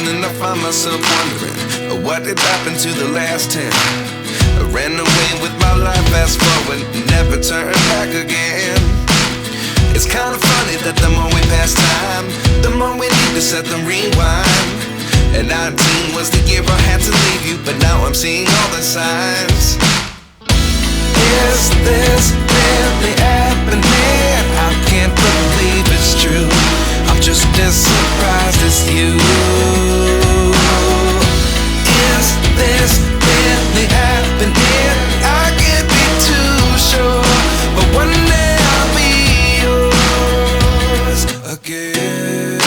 and I find myself wondering what did happen to the last 10. I ran away with my life, fast forward, never turn back again. It's kind of funny that the more we pass time, the more we need to set the rewind. And 19 was the year I had to leave you, but now I'm seeing all the signs. Is this really happening? I can't believe it's true. I'm just as surprised as you. Is this really happening? I can't be too sure, but one day I'll be yours again.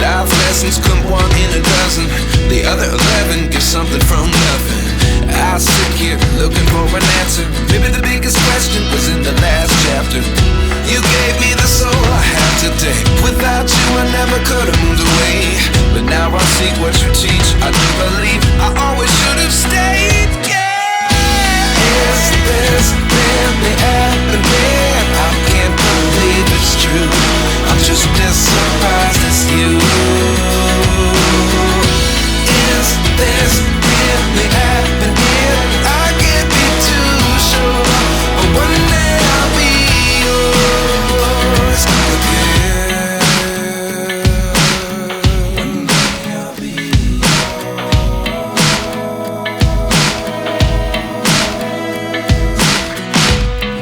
Life lessons come one in a dozen. The other 11 get something from nothing. I sit here looking for an answer. Maybe the biggest question was in the last chapter. You gave me the soul I have today. Without you I never could have moved away. But now I see what you teach. I do believe I always should have stayed. Yeah. Is this really happening? I can't believe it's true. I'm just as surprised as you. Is this really happening? I can't be too sure, but one day I'll be yours again. One day I'll be yours.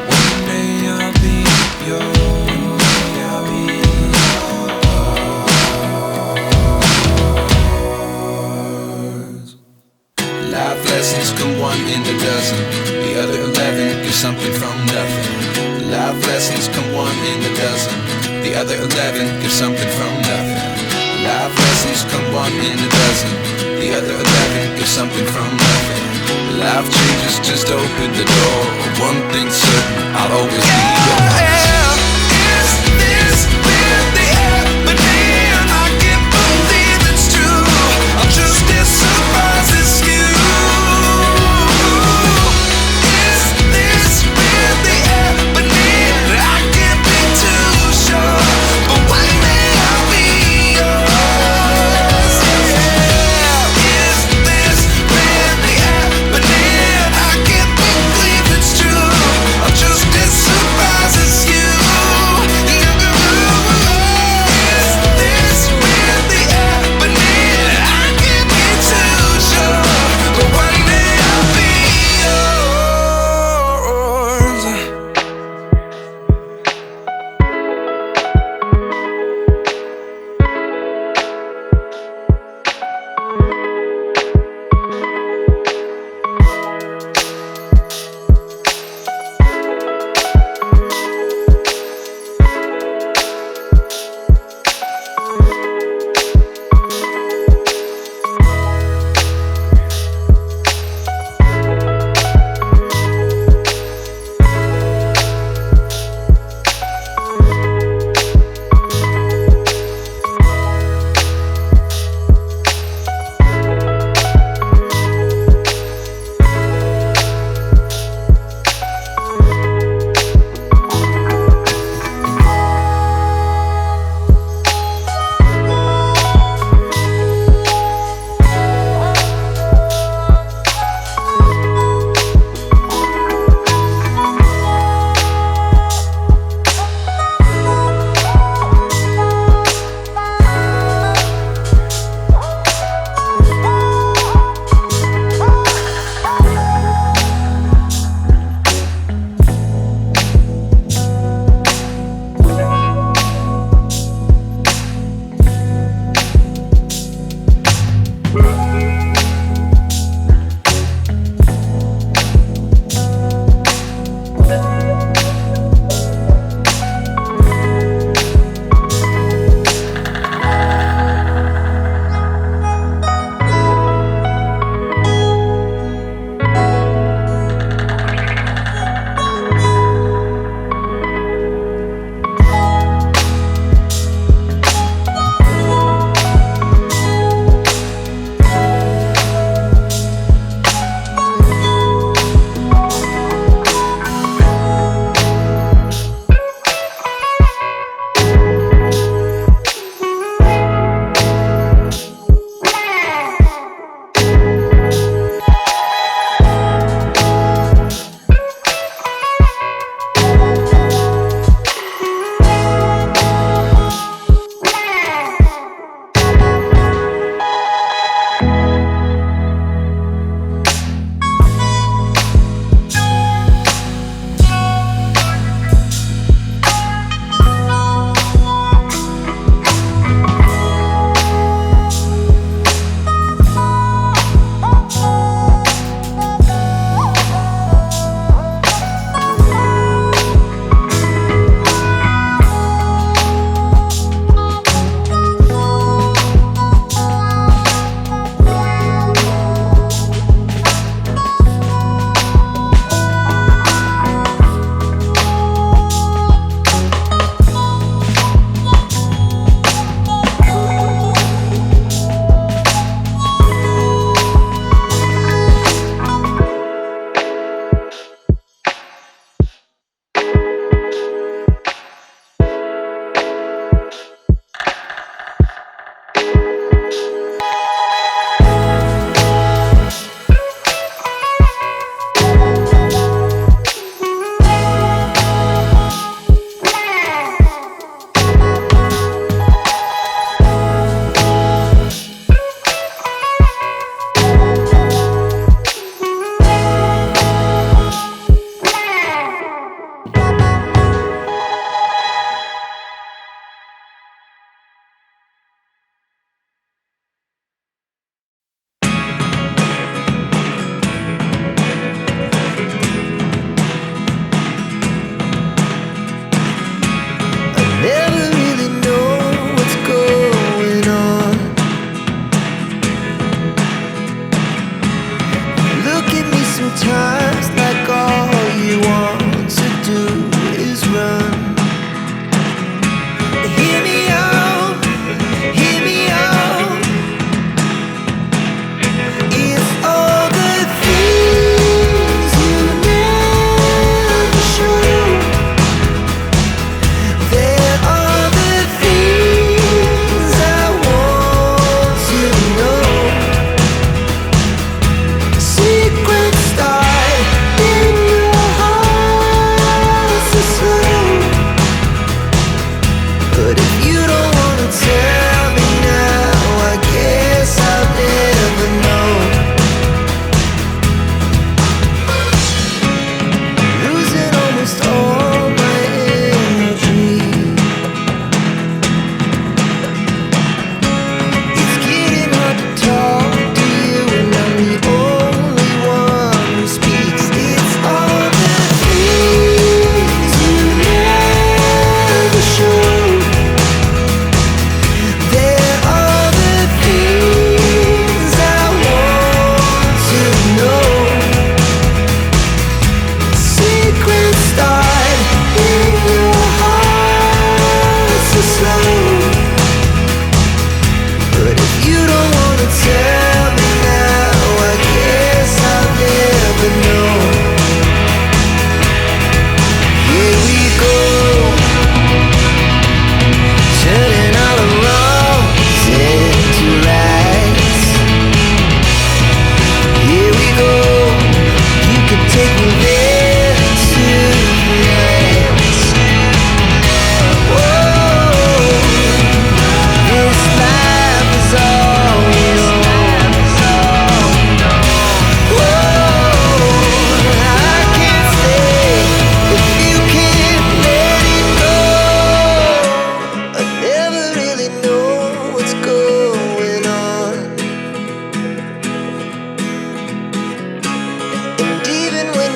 One day I'll be yours. I'll be yours. Life lessons come one in a dozen. The other 11 get something from nothing. Life lessons come one in a dozen. The other 11 get something from nothing. Life lessons come one in a dozen. The other 11 get something from nothing. Life changes just open the door. One thing's certain, I'll always be yours. Is this really happening? I can't believe it's true. I'm just as surprised as you. Is this really happening? I can't be too sure, but one day I'll be yours. Yeah. Is this really happening? I can't believe it's true. I'm just as surprised as you.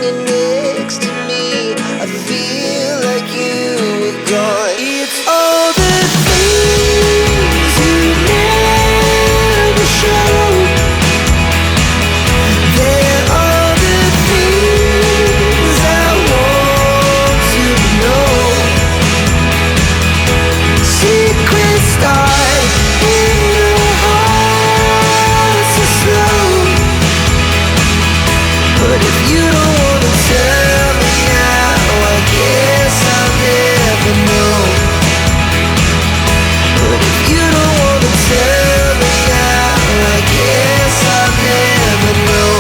you're next to me, I feel like you were gone. It's all the things you never show. They're all the things I want to know. Secrets start in the heart so slow. But if you don't wanna tell me now, I guess I'll never know. But if you don't wanna tell me now, I guess I'll never know.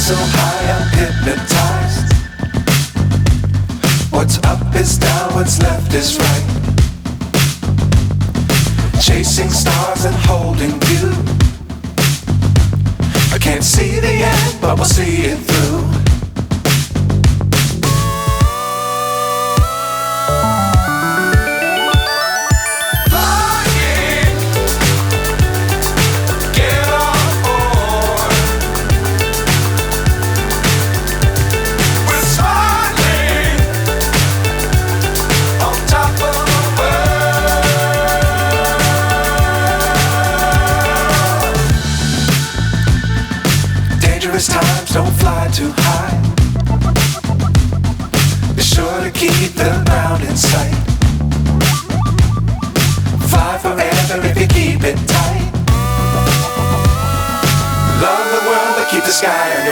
So high I'm hypnotized. What's up is down, what's left is right. Chasing stars and holding you. I can't see the end, but we'll see it through. Times don't fly too high. Be sure to keep the ground in sight. Fly forever if you keep it tight. Love the world but keep the sky on your